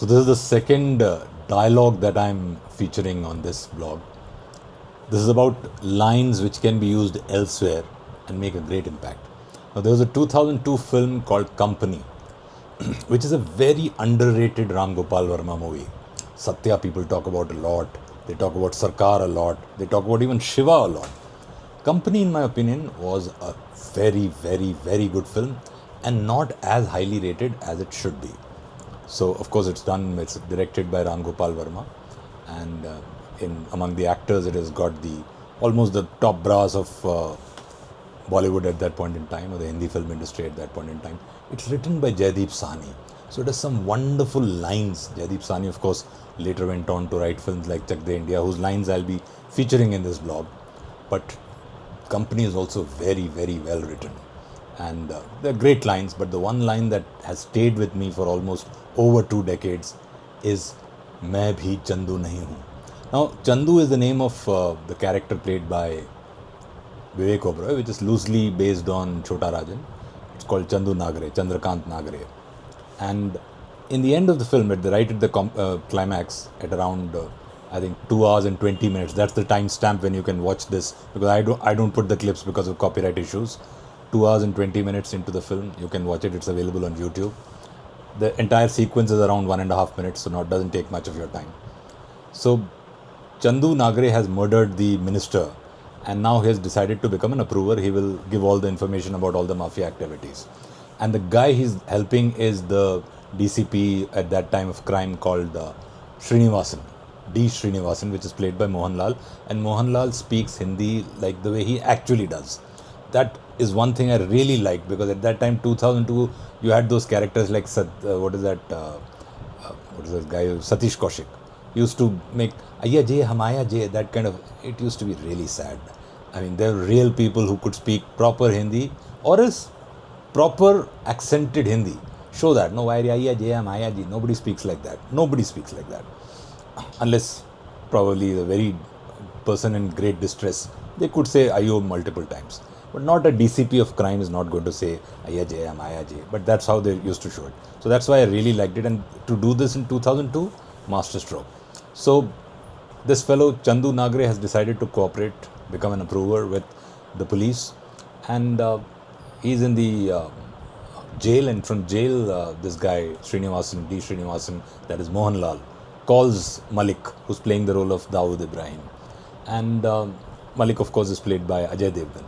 So this is the second dialogue that I'm featuring on this blog. This is about lines which can be used elsewhere and make a great impact. Now there was a 2002 film called Company, which is a very underrated Ram Gopal Verma movie. Satya people talk about a lot. They talk about Sarkar a lot. They talk about even Shiva a lot. Company, in my opinion, was a very, very, very good film and not as highly rated as it should be. So, of course, it's directed by Ram Gopal Verma, and in among the actors, it has got the almost the top brass of Bollywood at that point in time, or the Hindi film industry at that point in time. It's written by Jaideep Sahni. So it has some wonderful lines. Jaideep Sahni, of course, later went on to write films like Chak De India, whose lines I'll be featuring in this blog. But Company is also very, very well written. And they're great lines, but the one line that has stayed with me for almost over 2 decades is मैं भी चंदू नहीं हूँ. Now, Chandu is the name of the character played by Vivek Oberoi, which is loosely based on Chota Rajan. It's called Chandu Nagre, Chandrakant Nagre. And in the end of the film, right at the climax, at around I think 2 hours and 20 minutes. That's the time stamp when you can watch this, because I don't put the clips because of copyright issues. 2 hours and 20 minutes into the film, you can watch it. It's available on YouTube. The entire sequence is around 1.5 minutes, so it doesn't take much of your time. So Chandu Nagre has murdered the minister, and now he has decided to become an approver. He will give all the information about all the mafia activities. And the guy he's helping is the DCP at that time of crime called Srinivasan, D. Srinivasan, which is played by Mohanlal. And Mohanlal speaks Hindi like the way he actually does. That is one thing I really like, because at that time, 2002, you had those characters like what is this guy, Satish Kaushik, used to make Aya Jay, Hamaya Jay, that kind of, it used to be really sad. I mean, there were real people who could speak proper Hindi, or else proper accented Hindi. Show that. No, why Aya Jay, Hamaya Jay. Nobody speaks like that. Nobody speaks like that. Unless probably the very person in great distress, they could say Ayo multiple times. But not a DCP of crime is not going to say Aya Jay, Amaya Jay. But that's how they used to show it. So that's why I really liked it. And to do this in 2002, masterstroke. So this fellow Chandu Nagre has decided to cooperate, become an approver with the police, and he's in the jail. And from jail, this guy Srinivasan, D. Srinivasan, that is Mohanlal, calls Malik, who's playing the role of Dawood Ibrahim, and Malik, of course, is played by Ajay Devgan.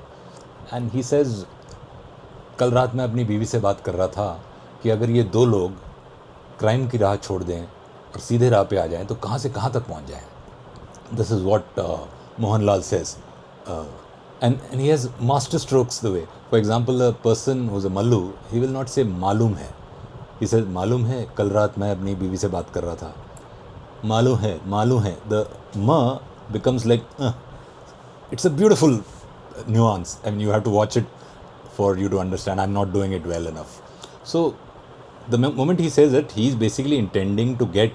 And he says, कल रात मैं अपनी बीवी से बात कर रहा था कि अगर ये दो लोग क्राइम की राह छोड़ दें और सीधे राह पे आ जाएं तो कहाँ से कहाँ तक पहुँच जाएं. This is what Mohanlal says. And he has master strokes the way. For example, a person who's a Mallu, he will not say मालूम है. He says, मालूम है कल रात मैं अपनी बीवी से बात कर रहा था. मालूम है. The ma becomes like, it's a beautiful nuance. I mean, you have to watch it for you to understand. I'm not doing it well enough. So the moment he says it, he's basically intending to get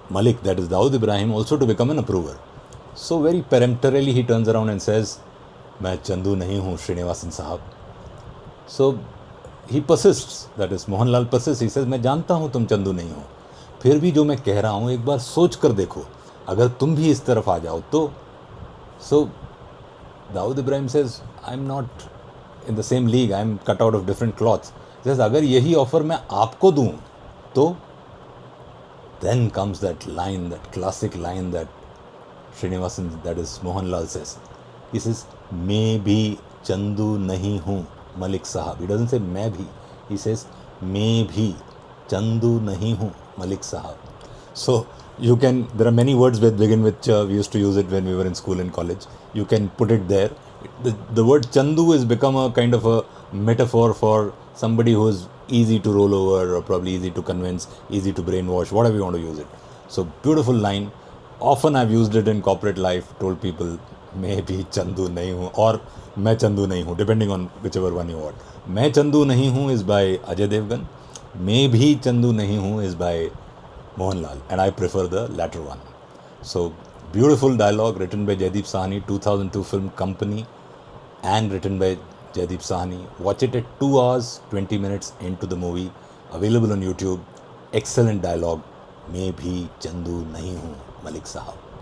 Malik, that is Dawood Ibrahim, also to become an approver. So very peremptorily he turns around and says, मैं चंदू नहीं हूँ श्रीनिवासन साहब. So he persists, that is Mohanlal persists. He says, मैं जानता हूँ तुम चंदू नहीं हो, फिर भी जो मैं कह रहा हूँ एक बार सोच कर देखो, अगर तुम भी इस तरफ आ जाओ तो. So Dawood Ibrahim says, I'm not in the same league, I'm cut out of different cloths. He says, अगर यही ऑफर मैं आपको दूं तो. Then comes that line, that classic line that Srinivasan, that is Mohanlal, says. He says, मैं भी चंदू नहीं हूँ मलिक साहब. He doesn't say मैं भी. He says, मैं भी चंदू नहीं हूँ मलिक साहब. So there are many words that begin with we used to use it when we were in school and college. You can put it there. The word Chandu has become a kind of a metaphor for somebody who is easy to roll over, or probably easy to convince, easy to brainwash, whatever you want to use it. So beautiful line. Often I've used it in corporate life, told people, मैं भी चंदू नहीं हूँ, और मैं चंदू नहीं हूँ, depending on whichever one you want. मैं चंदू नहीं हूँ is by Ajay Devgan. मैं भी चंदू नहीं हूँ is by Mohanlal, and I prefer the latter one. So, beautiful dialogue written by Jaideep Sahni, 2002 film Company, and written by Jaideep Sahni. Watch it at 2 hours, 20 minutes into the movie, available on YouTube. Excellent dialogue, मैं भी चंदू नहीं हूँ मलिक साहब.